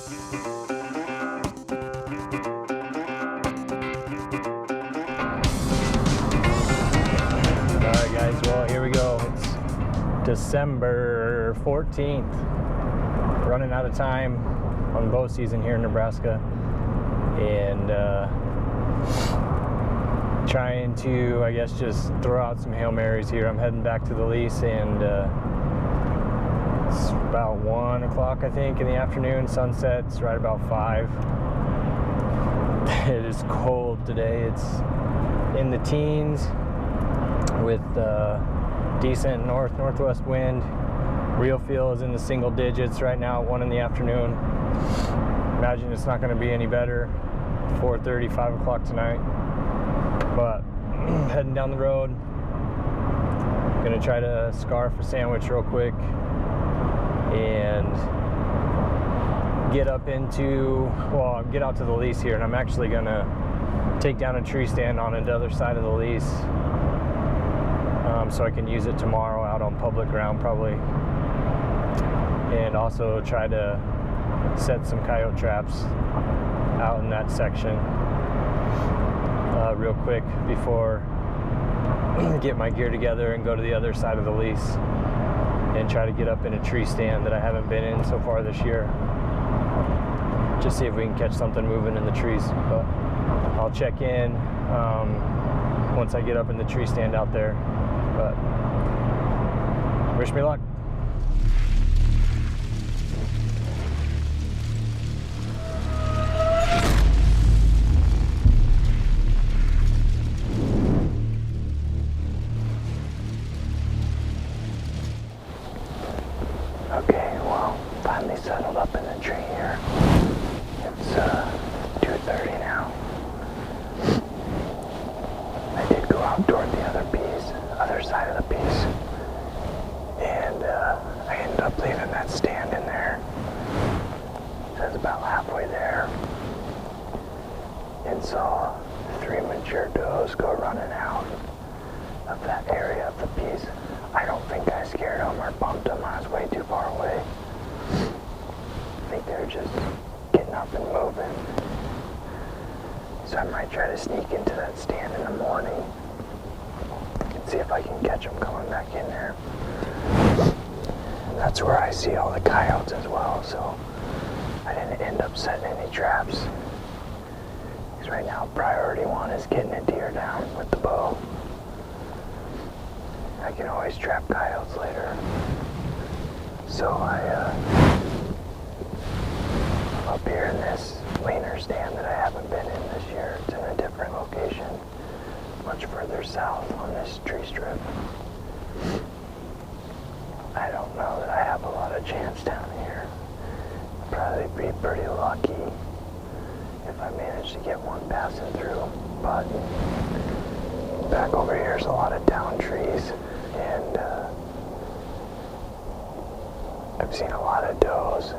Alright guys, well here we go. It's December 14th. Running out of time on bow season here in Nebraska. And trying to, I guess, just throw out some Hail Marys here. I'm heading back to the lease, and it's about 1 o'clock, I think, in the afternoon. Sunset's right about 5. It is cold today. It's in the teens with decent northwest wind. Real feel is in the single digits right now at 1 in the afternoon. Imagine it's not going to be any better 4:30, 5 o'clock tonight. But heading down the road, gonna try to scarf a sandwich real quick and get up into, well, get out to the lease here, and I'm actually gonna take down a tree stand on the other side of the lease, so I can use it tomorrow out on public ground probably, and also try to set some coyote traps out in that section real quick before get my gear together and go to the other side of the lease and try to get up in a tree stand that I haven't been in so far this year. Just see if we can catch something moving in the trees. But I'll check in once I get up in the tree stand out there. But wish me luck. Okay, well, finally settled up in the tree here. It's 2:30 now. I did go out toward the other side of the piece, and I ended up leaving that stand in there. So it's about halfway there, and saw 3 mature does go running out of that area of the piece. I don't think I scared them or bumped them. I was way too far away. I think they're just getting up and moving. So I might try to sneak into that stand in the morning and see if I can catch them coming back in there. And that's where I see all the coyotes as well, so I didn't end up setting any traps. Because right now priority 1 is getting a deer down with the bow. I can always trap coyotes later. So I'm up here in this leaner stand that I haven't been in this year. It's in a different location, much further south on this tree strip. I don't know that I have a lot of chance down here. I'd probably be pretty lucky if I manage to get one passing through, but back over here is a lot of down trees, and I've seen a lot of does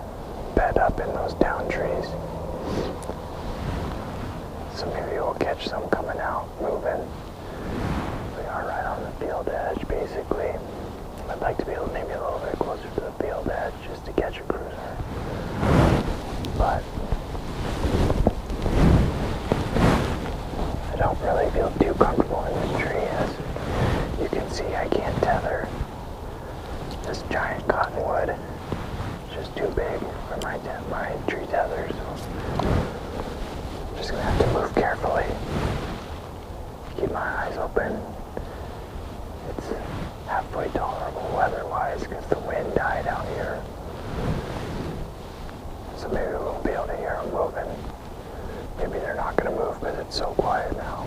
bed up in those down trees. So maybe we'll catch some coming out, moving. We are right on the field edge, basically. I'd like to be maybe a little bit closer to the field edge just to catch a cruiser. But I don't really feel too comfortable in this tree. As you can see, I can't tether. This giant cottonwood is just too big for my tree tether, so I'm just gonna have to move carefully. Keep my eyes open. It's halfway tolerable weather-wise because the wind died out here. So maybe we won't be able to hear them moving. Maybe they're not going to move because it's so quiet now.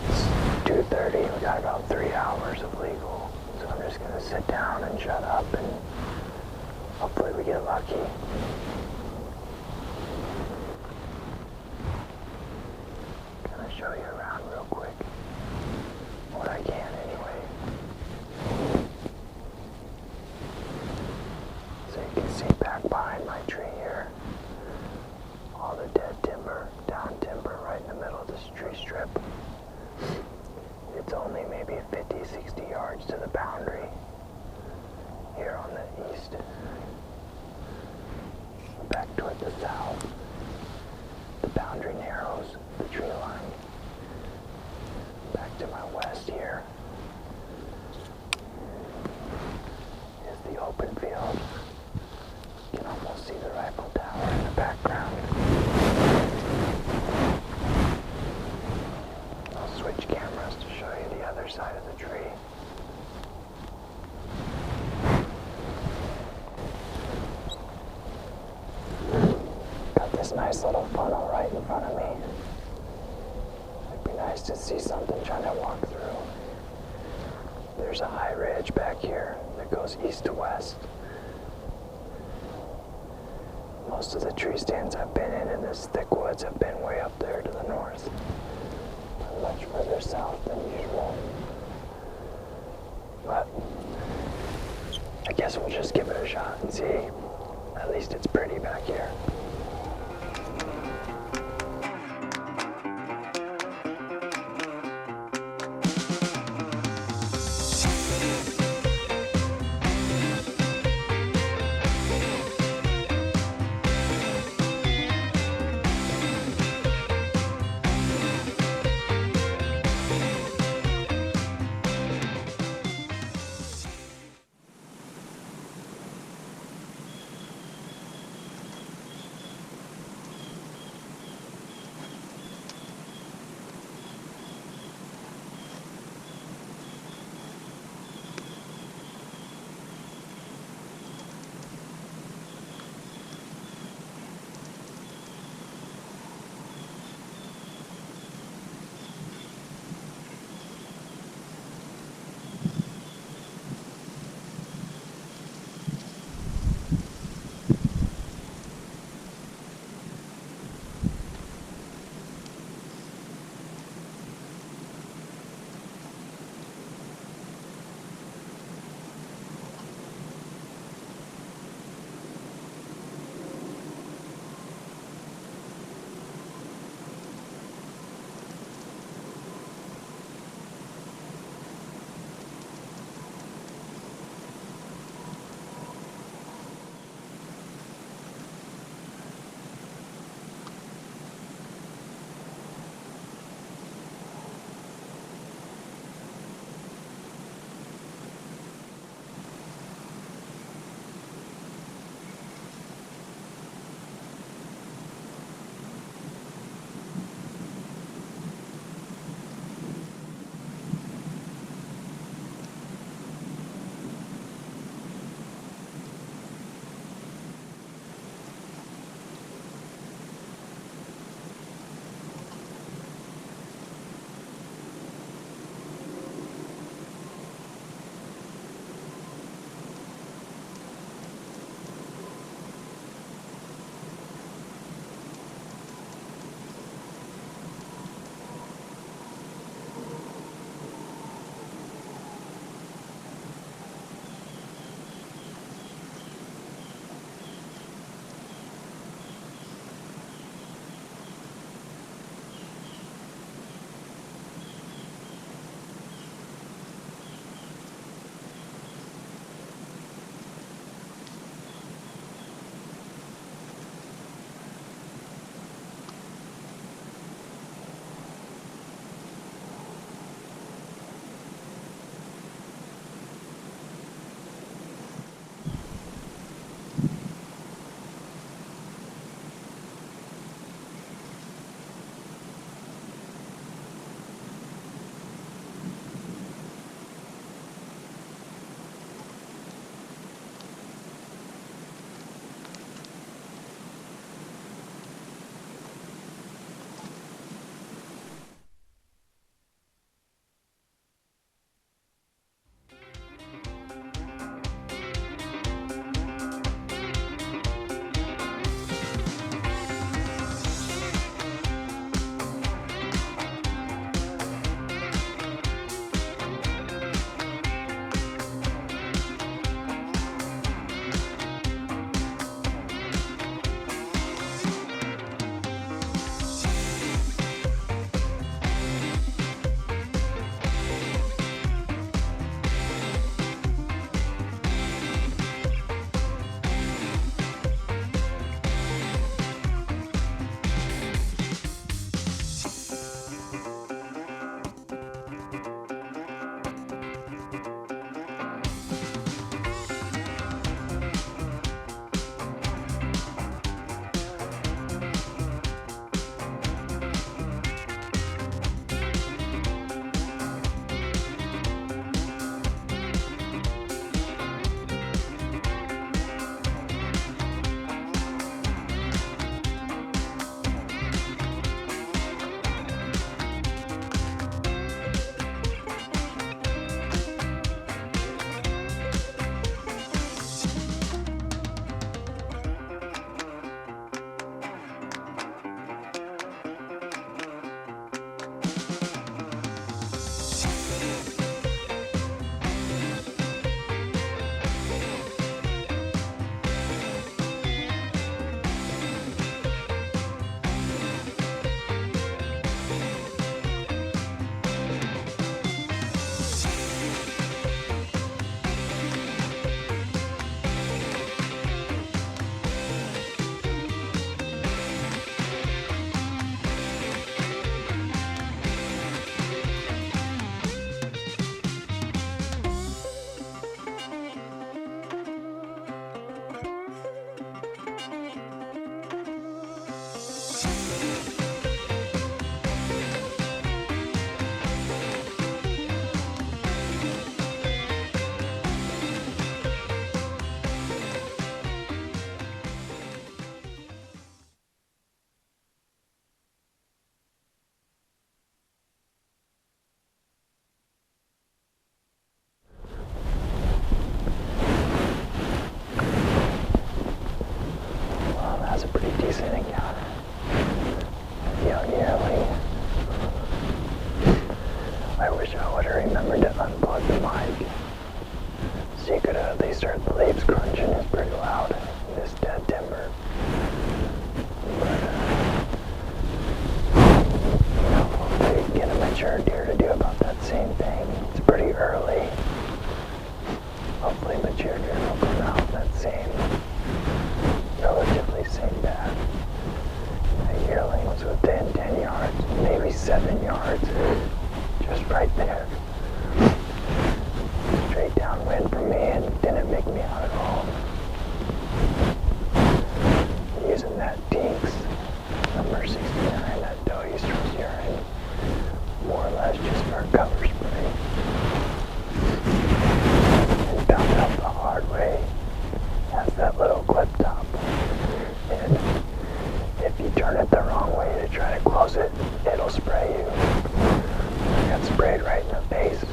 It's 2:30. We got about 3 hours of legal. So I'm just going to sit down and shut up, and hopefully we get lucky. Gonna show you around real quick. What I can anyway. So you can see back behind my tree here, all the dead timber, down timber right in the middle of this tree strip. It's only maybe 50, 60 yards to the boundary here on the east. back toward the south. The boundary narrows, the tree line. Back to my west here is the open field. You can almost see the rifle tower in the background. I'll switch cameras to show you the other side of the tree. Got this nice little funnel right in front of me. It'd be nice to see something trying to walk through. There's a high ridge back here that goes east to west. Most of the tree stands I've been in this thick woods have been way up there to the north. Much further south than usual. But I guess we'll just give it a shot and see. At least it's pretty back here. pretty decent encounter. Young yearling. I wish I would have remembered to unplug the mic. So you could have at least heard the leaves crunching. It's pretty loud in this dead timber. But, hopefully get a mature deer to do about that same thing. It's pretty early. Hopefully mature deer will come out that same, relatively same path. That yearling was within 10 yards, maybe 7 yards, just right there. Straight downwind from me and didn't make me out at all. Using that Tinks number 69, that doe eastern urine, more or less just for cover spray. And found out the hard way, has that little clip top. And if you turn it the wrong way to try to close it, it'll spray you. I got sprayed right in the face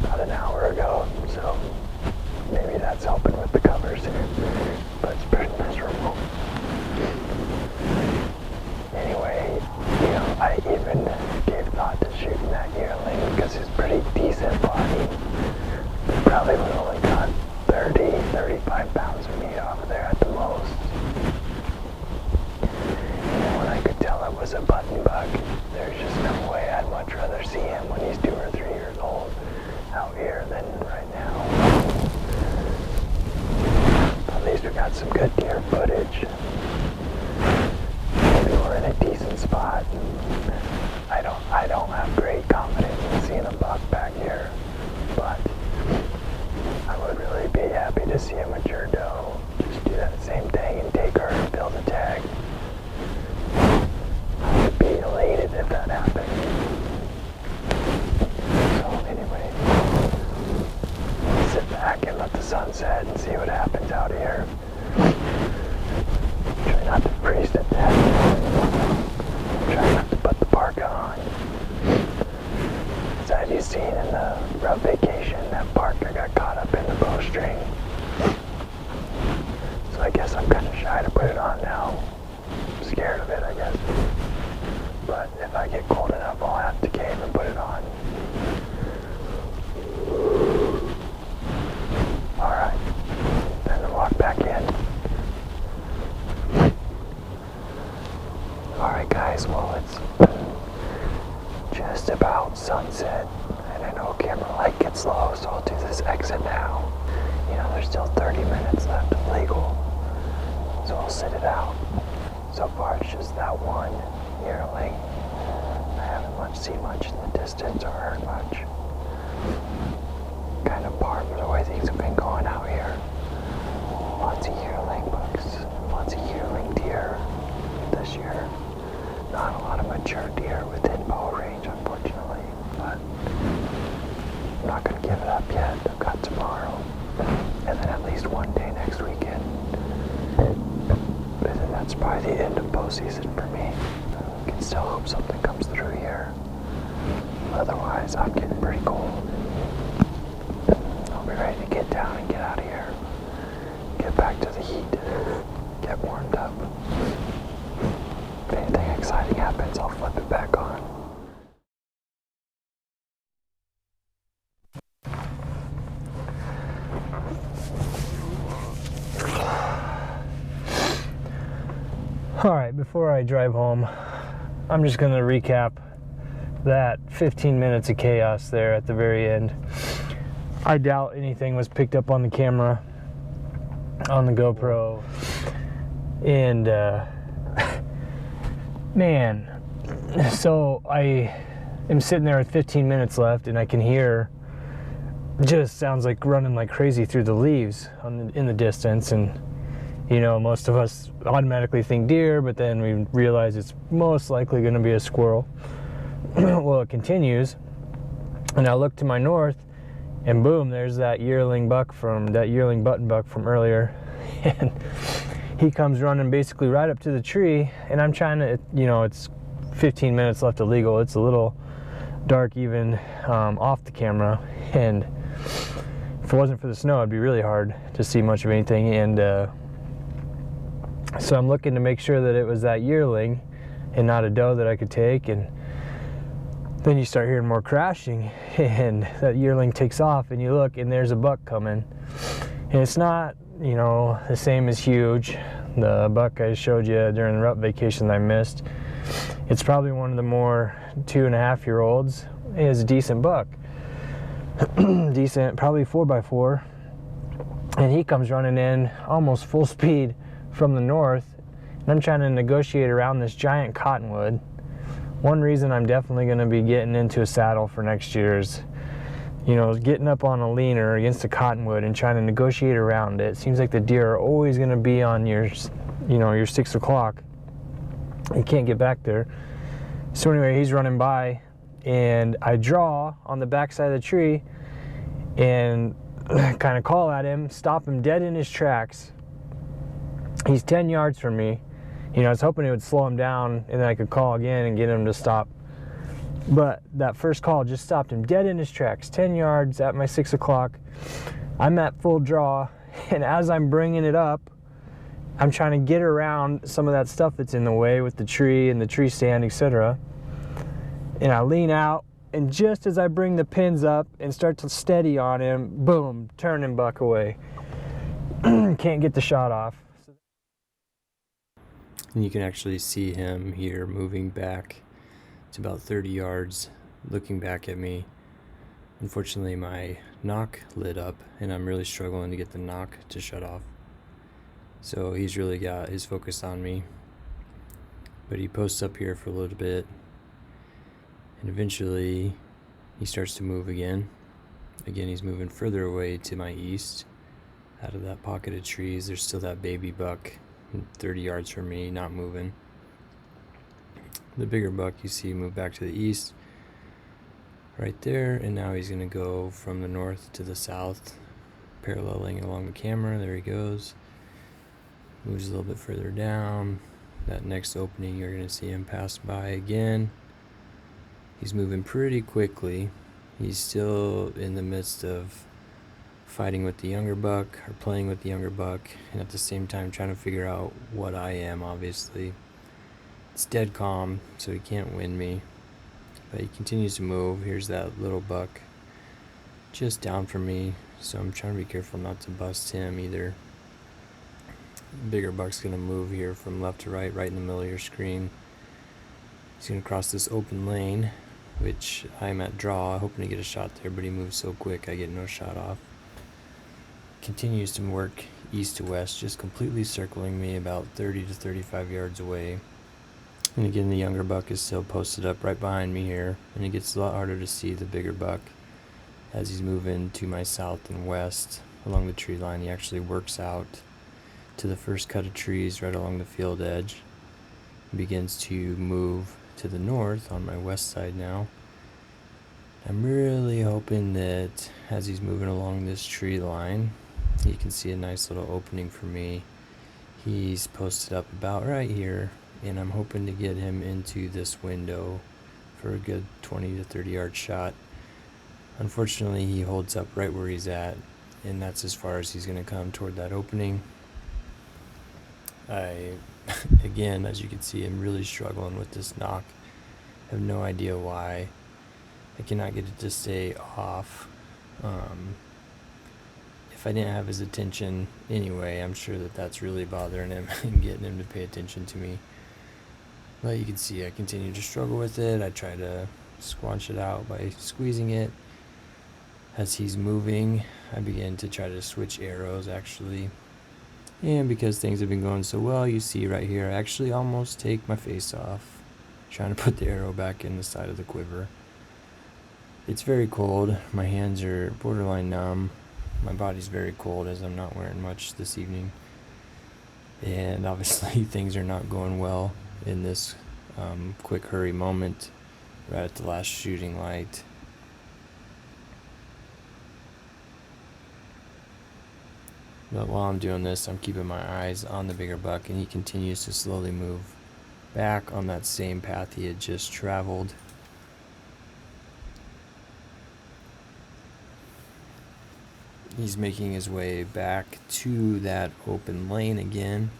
about an hour ago, so maybe that's helping with the covers here, but it's pretty miserable. Anyway, I even gave thought to shooting that yearling because he's pretty decent body. Probably would only got 30, 35 pounds of meat off of there at the most. When I could tell it was a button buck, there's just no way. I'd much rather see him when he's 2 or 3 years old out here than right now. At least we got some good deer footage. Maybe we're in a decent spot. I don't have great confidence in seeing a buck back here, but I would really be happy to see a mature doe. Just do that same thing and take her and build a tag. I would be elated if that happened. So anyway, sit back and let the sun set and see what happens out here. Try not to freeze to death. Try not to put the parka on. As have you seen in the road vacation, that parka got caught up in the bowstring. So I guess I'm kind of shy to put it on now. I'm scared of it, I guess. But if I get cold enough, I'll have to cave and put it on. Alright, then to walk back in. Alright guys, well it's just about sunset, and I know camera light gets low, so I'll do this exit now. There's still 30 minutes left of legal, so I'll sit it out. So far it's just that one yearling. I haven't seen much in the distance or heard much. Kind of par for the way things have been going out here. Lots of yearling bucks, lots of yearling deer this year. Not a lot of mature deer within bow range, unfortunately, but I'm not going to give it up yet. I've got tomorrow, and then at least one day next weekend. But then that's probably the end of bow season for me. I can still hope something comes through here. Otherwise, I'm getting pretty cold. I'll be ready to get down and get out of here. Get back to the heat. Get warmed up. If anything exciting happens, I'll flip it back on. Alright, before I drive home, I'm just going to recap that 15 minutes of chaos there at the very end. I doubt anything was picked up on the camera, on the GoPro, and man, so I am sitting there with 15 minutes left, and I can hear, just sounds like running like crazy through the leaves in the distance, and most of us automatically think deer, but then we realize it's most likely going to be a squirrel. Well, it continues, and I look to my north, and boom, there's that yearling button buck from earlier, and he comes running basically right up to the tree, and I'm trying to, it's 15 minutes left of legal. It's a little dark even off the camera, and if it wasn't for the snow, it'd be really hard to see much of anything. And So I'm looking to make sure that it was that yearling and not a doe that I could take, and then you start hearing more crashing, and that yearling takes off, and you look, and there's a buck coming. And it's not, you know, the same as huge. The buck I showed you during the rut vacation that I missed, it's probably one of the more 2.5-year-olds. It's a decent buck. Decent, probably 4x4. And he comes running in almost full speed from the north, and I'm trying to negotiate around this giant cottonwood. One reason I'm definitely going to be getting into a saddle for next year is, you know, getting up on a leaner against a cottonwood and trying to negotiate around it. It seems like the deer are always going to be on your, you know, your 6 o'clock. You can't get back there. So anyway, he's running by, and I draw on the backside of the tree and kind of call at him, stop him dead in his tracks. He's 10 yards from me. You know, I was hoping it would slow him down and then I could call again and get him to stop. But that first call just stopped him dead in his tracks, 10 yards at my 6 o'clock. I'm at full draw, and as I'm bringing it up, I'm trying to get around some of that stuff that's in the way with the tree and the tree stand, etc. And I lean out, and just as I bring the pins up and start to steady on him, boom, turning buck away. Can't get the shot off. And you can actually see him here moving back. It's about 30 yards, looking back at me. Unfortunately, my knock lit up, and I'm really struggling to get the knock to shut off. So he's really got his focus on me. But he posts up here for a little bit, and eventually he starts to move again. Again, he's moving further away to my east. Out of that pocket of trees, there's still that baby buck 30 yards from me, not moving. The bigger buck you see move back to the east right there, and now he's going to go from the north to the south, paralleling along the camera. There he goes. Moves a little bit further down. That next opening, you're going to see him pass by again. He's moving pretty quickly. He's still in the midst of fighting with the younger buck, or playing with the younger buck, and at the same time trying to figure out what I am, obviously. It's dead calm, so he can't win me. But he continues to move. Here's that little buck just down from me, so I'm trying to be careful not to bust him either. The bigger buck's going to move here from left to right, right in the middle of your screen. He's going to cross this open lane, which I'm at draw, hoping to get a shot there, but he moves so quick I get no shot off. Continues to work east to west, just completely circling me about 30 to 35 yards away. And again, the younger buck is still posted up right behind me here, and it gets a lot harder to see the bigger buck as he's moving to my south and west along the tree line. He actually works out to the first cut of trees right along the field edge, and begins to move to the north on my west side now. I'm really hoping that as he's moving along this tree line, you can see a nice little opening for me. He's posted up about right here, and I'm hoping to get him into this window for a good 20 to 30 yard shot. Unfortunately, he holds up right where he's at, and that's as far as he's going to come toward that opening. Again, as you can see, I'm really struggling with this knock. I have no idea why. I cannot get it to stay off. If I didn't have his attention anyway, I'm sure that that's really bothering him and getting him to pay attention to me. But you can see I continue to struggle with it. I try to squanch it out by squeezing it. As he's moving, I begin to try to switch arrows actually. And because things have been going so well, you see right here, I actually almost take my face off, trying to put the arrow back in the side of the quiver. It's very cold. My hands are borderline numb. My body's very cold as I'm not wearing much this evening. And obviously things are not going well in this quick hurry moment right at the last shooting light. But while I'm doing this, I'm keeping my eyes on the bigger buck, and he continues to slowly move back on that same path he had just traveled. He's making his way back to that open lane again.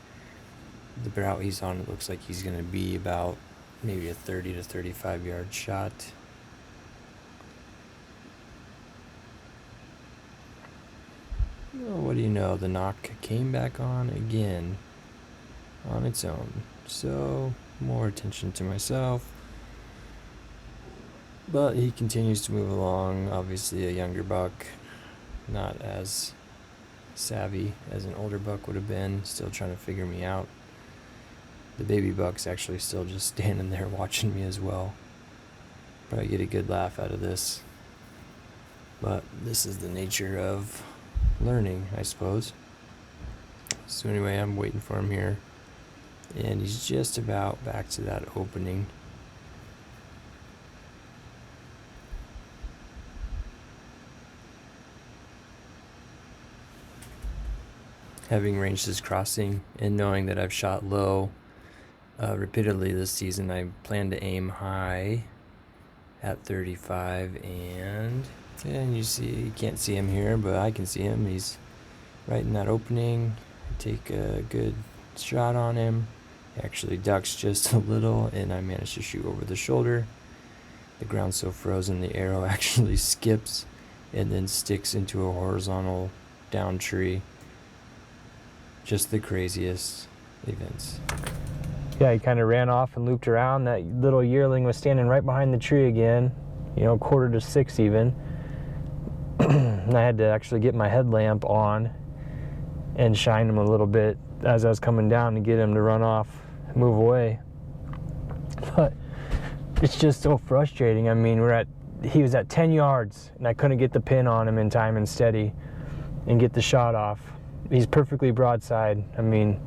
the route he's on, it looks like he's going to be about maybe a 30 to 35 yard shot. Well, what do you know, the knock came back on again on its own. So more attention to myself. But he continues to move along. Obviously a younger buck, not as savvy as an older buck would have been, still trying to figure me out. The baby buck's actually still just standing there watching me as well. Probably get a good laugh out of this. But this is the nature of learning, I suppose. So anyway, I'm waiting for him here. And he's just about back to that opening. Having ranged this crossing and knowing that I've shot low repeatedly this season, I plan to aim high at 35, and you see, you can't see him here, but I can see him. He's right in that opening. I take a good shot on him. He actually ducks just a little, and I manage to shoot over the shoulder. The ground's so frozen, the arrow actually skips and then sticks into a horizontal down tree. Just the craziest events. Yeah, he kind of ran off and looped around. That little yearling was standing right behind the tree again, you know, 5:45 even. And I had to actually get my headlamp on and shine him a little bit as I was coming down to get him to run off, move away. But it's just so frustrating. I mean, he was at 10 yards and I couldn't get the pin on him in time and steady and get the shot off. He's perfectly broadside. I mean,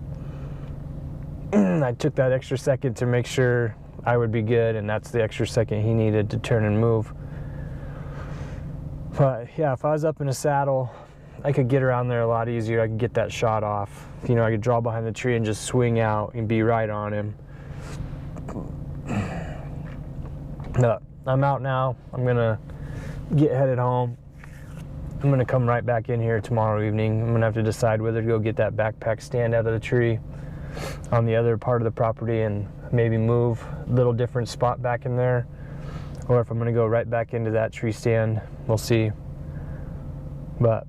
I took that extra second to make sure I would be good, and that's the extra second he needed to turn and move. But yeah, if I was up in a saddle, I could get around there a lot easier. I could get that shot off. You know, I could draw behind the tree and just swing out and be right on him. But I'm out now. I'm gonna get headed home. I'm gonna come right back in here tomorrow evening. I'm gonna have to decide whether to go get that backpack stand out of the tree on the other part of the property and maybe move a little different spot back in there, or if I'm gonna go right back into that tree stand. We'll see. But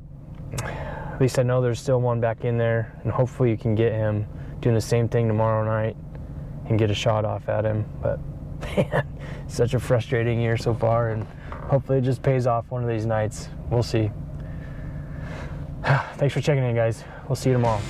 at least I know there's still one back in there, and hopefully you can get him doing the same thing tomorrow night and get a shot off at him. But man, such a frustrating year so far, and hopefully it just pays off one of these nights. We'll see. Thanks for checking in, guys. We'll see you tomorrow.